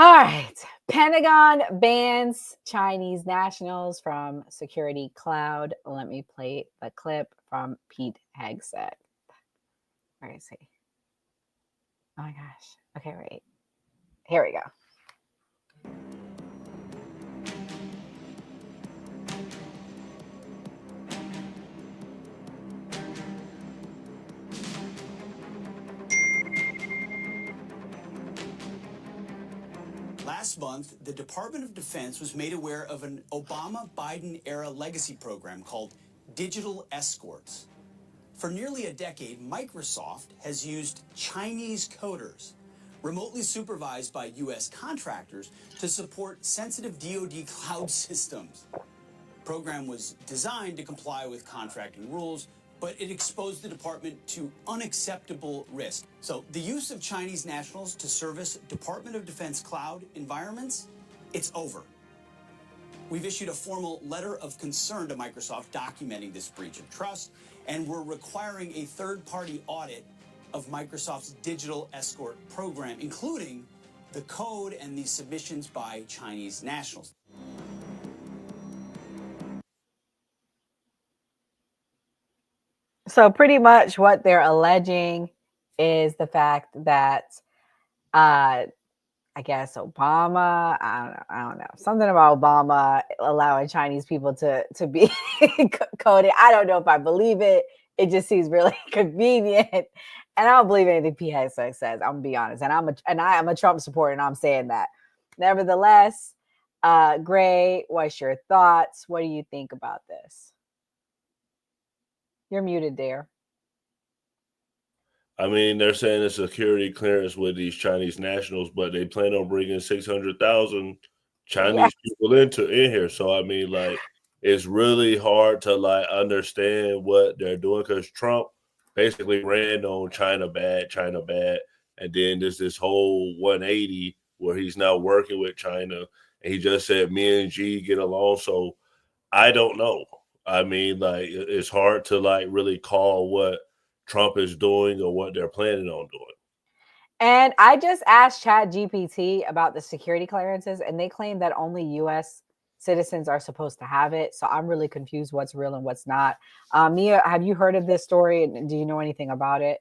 All right. Pentagon bans Chinese nationals from security cloud. Let me play the clip from Pete Hegseth. Where is he? Oh my gosh. Okay, wait. Here we go. Last month, the Department of Defense was made aware of an Obama-Biden-era legacy program called Digital Escorts. For nearly a decade, Microsoft has used Chinese coders, remotely supervised by U.S. contractors, to support sensitive DoD cloud systems. The program was designed to comply with contracting rules, but it exposed the department to unacceptable risk. So the use of Chinese nationals to service Department of Defense cloud environments, it's over. We've issued a formal letter of concern to Microsoft documenting this breach of trust, and we're requiring a third-party audit of Microsoft's digital escort program, including the code and the submissions by Chinese nationals. So pretty much what they're alleging is the fact that I guess Obama, I don't know, something about Obama allowing Chinese people to be coded. I don't know if I believe it. It just seems really convenient. And I don't believe anything PSX says. I'm gonna be honest. And I am a Trump supporter, and I'm saying that. Nevertheless, Gray, what's your thoughts? What do you think about this? You're muted there. I mean, they're saying a security clearance with these Chinese nationals, but they plan on bringing 600,000 Chinese people in here. So I mean, like, it's really hard to understand what they're doing because Trump basically ran on China bad, and then there's this whole 180 where he's now working with China, and he just said me and G get along. So I don't know. I mean, it's hard to really call what Trump is doing or what they're planning on doing. And I just asked ChatGPT about the security clearances, and they claim that only U.S. citizens are supposed to have it. So I'm really confused what's real and what's not. Mia, have you heard of this story? Do you know anything about it?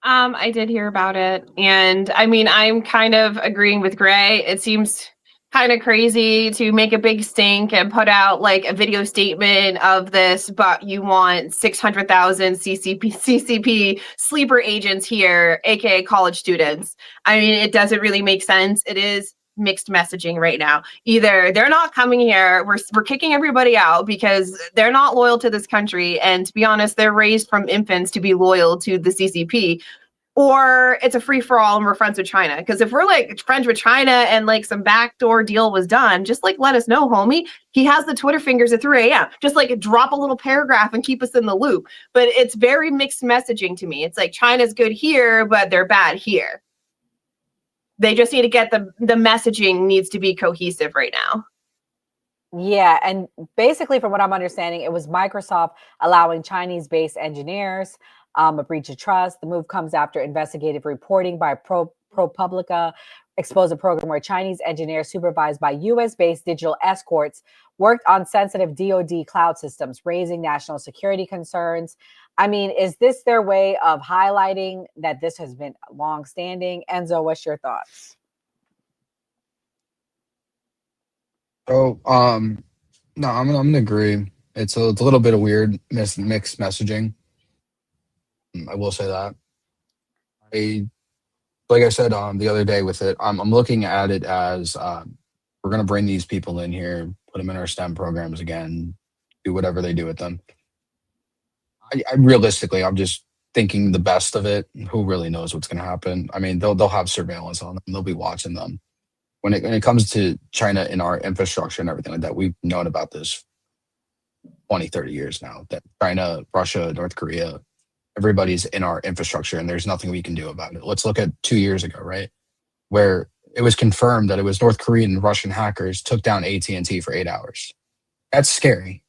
I did hear about it. And I mean, I'm kind of agreeing with Gray. It seems kind of crazy to make a big stink and put out like a video statement of this, but you want 600,000 CCP sleeper agents here, aka college students. I mean, it doesn't really make sense. It is mixed messaging right now. Either they're not coming here, we're kicking everybody out because they're not loyal to this country, and to be honest, they're raised from infants to be loyal to the CCP, or it's a free-for-all and we're friends with China. Because if we're like friends with China and like some backdoor deal was done, just like let us know, homie. He has the Twitter fingers at 3 a.m. Just like drop a little paragraph and keep us in the loop. But it's very mixed messaging to me. It's like China's good here, but they're bad here. They just need to get the messaging needs to be cohesive right now. Yeah, and basically from what I'm understanding, it was Microsoft allowing Chinese-based engineers a breach of trust. The move comes after investigative reporting by ProPublica exposed a program where Chinese engineers supervised by U.S.-based digital escorts worked on sensitive DoD cloud systems, raising national security concerns. I mean, is this their way of highlighting that this has been long-standing? Enzo, what's your thoughts? Oh, no, I'm gonna agree. It's a little bit of weird mixed messaging. I will say that. Like I said the other day with it, I'm looking at it as we're gonna bring these people in here, put them in our STEM programs again, do whatever they do with them. I realistically, I'm just thinking the best of it. Who really knows what's gonna happen? I mean, they'll have surveillance on them. They'll be watching them. When it comes to China and our infrastructure and everything like that, we've known about this 20, 30 years now, that China, Russia, North Korea, everybody's in our infrastructure and there's nothing we can do about it. Let's look at 2 years ago, right? Where it was confirmed that it was North Korean and Russian hackers took down AT&T for 8 hours. That's scary.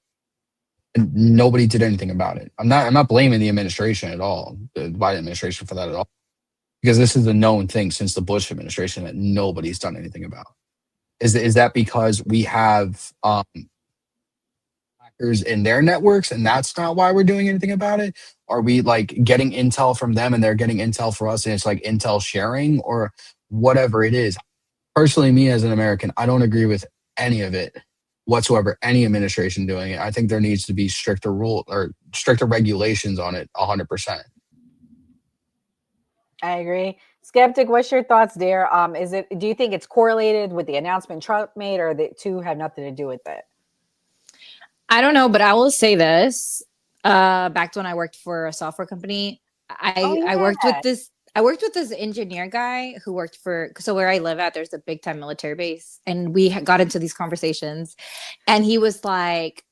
And nobody did anything about it. I'm not blaming the administration at all, the Biden administration for that at all. Because this is a known thing since the Bush administration that nobody's done anything about. Is that because we have hackers in their networks and that's not why we're doing anything about it? Are we like getting intel from them and they're getting intel for us and it's like intel sharing or whatever it is? Personally, me as an American, I don't agree with any of it whatsoever, any administration doing it. I think there needs to be stricter rule or stricter regulations on it 100%. I agree. Skeptic, what's your thoughts there? Do you think it's correlated with the announcement Trump made, or the two have nothing to do with it? I don't know, but I will say this. Back to when I worked for a software company, I worked with this engineer guy who worked for, so where I live at, there's a big time military base, and we got into these conversations, and he was like,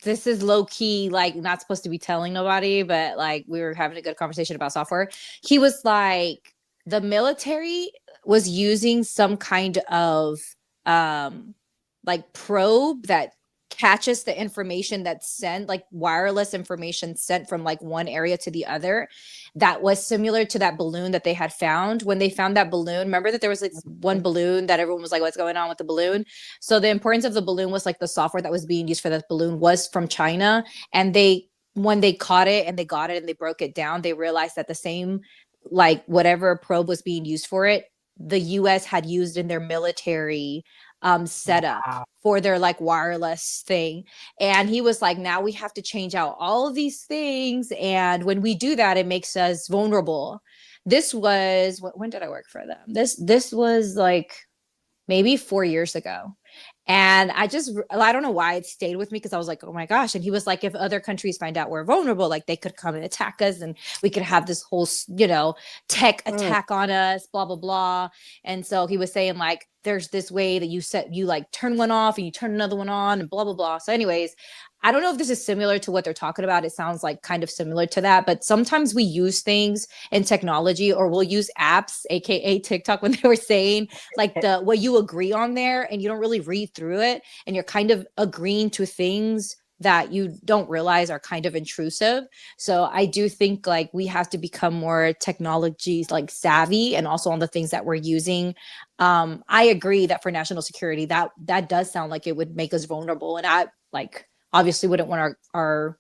this is low key, like not supposed to be telling nobody, but like we were having a good conversation about software. He was like, the military was using some kind of like probe that catches the information that's sent, like wireless information sent from like one area to the other, that was similar to that balloon that they had found. When they found that balloon, remember that there was like one balloon that everyone was like, what's going on with the balloon? So the importance of the balloon was like the software that was being used for that balloon was from China. And when they caught it and they got it and they broke it down, they realized that the same, like whatever probe was being used for it, the US had used in their military setup for their like wireless thing. And he was like, now we have to change out all of these things, and when we do that, it makes us vulnerable. This was when did I work for them? This was like maybe 4 years ago. And I don't know why it stayed with me, because I was like, oh my gosh. And he was like, if other countries find out we're vulnerable, like they could come and attack us and we could have this whole, tech attack on us, blah, blah, blah. And so he was saying like, there's this way that you like turn one off and you turn another one on and blah, blah, blah. So anyways, I don't know if this is similar to what they're talking about. It sounds like kind of similar to that, but sometimes we use things in technology, or we'll use apps, aka TikTok, when they were saying like what you agree on there, and you don't really read through it, and you're kind of agreeing to things that you don't realize are kind of intrusive. So I do think like we have to become more technology like savvy, and also on the things that we're using. I agree that for national security, that does sound like it would make us vulnerable, and I like obviously wouldn't want our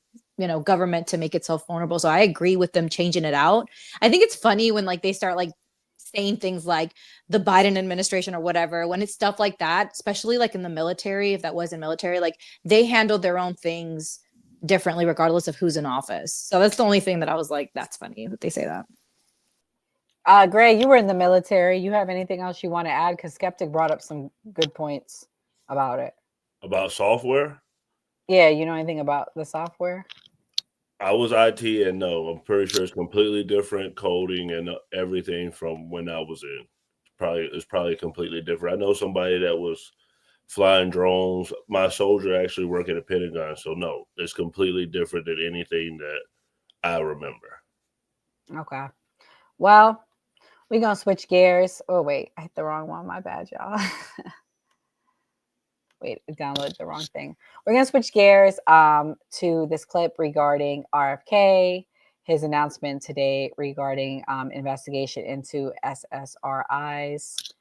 government to make itself vulnerable. So I agree with them changing it out. I think it's funny when like they start like saying things like the Biden administration or whatever, when it's stuff like that, especially like in the military, if that was in military, like they handled their own things differently regardless of who's in office. So that's the only thing that I was like, that's funny that they say that. Gray, you were in the military. You have anything else you want to add? Because Skeptic brought up some good points about it. About software? Yeah, you know anything about the software? I was IT, and no, I'm pretty sure it's completely different coding and everything from when I was in. It's probably completely different. I know somebody that was flying drones. My soldier actually worked at the Pentagon, so no, it's completely different than anything that I remember. Okay. Well, we're gonna switch gears. Oh wait, I hit the wrong one. My bad, y'all. Wait, I downloaded the wrong thing. We're gonna switch gears to this clip regarding RFK, his announcement today regarding investigation into SSRIs.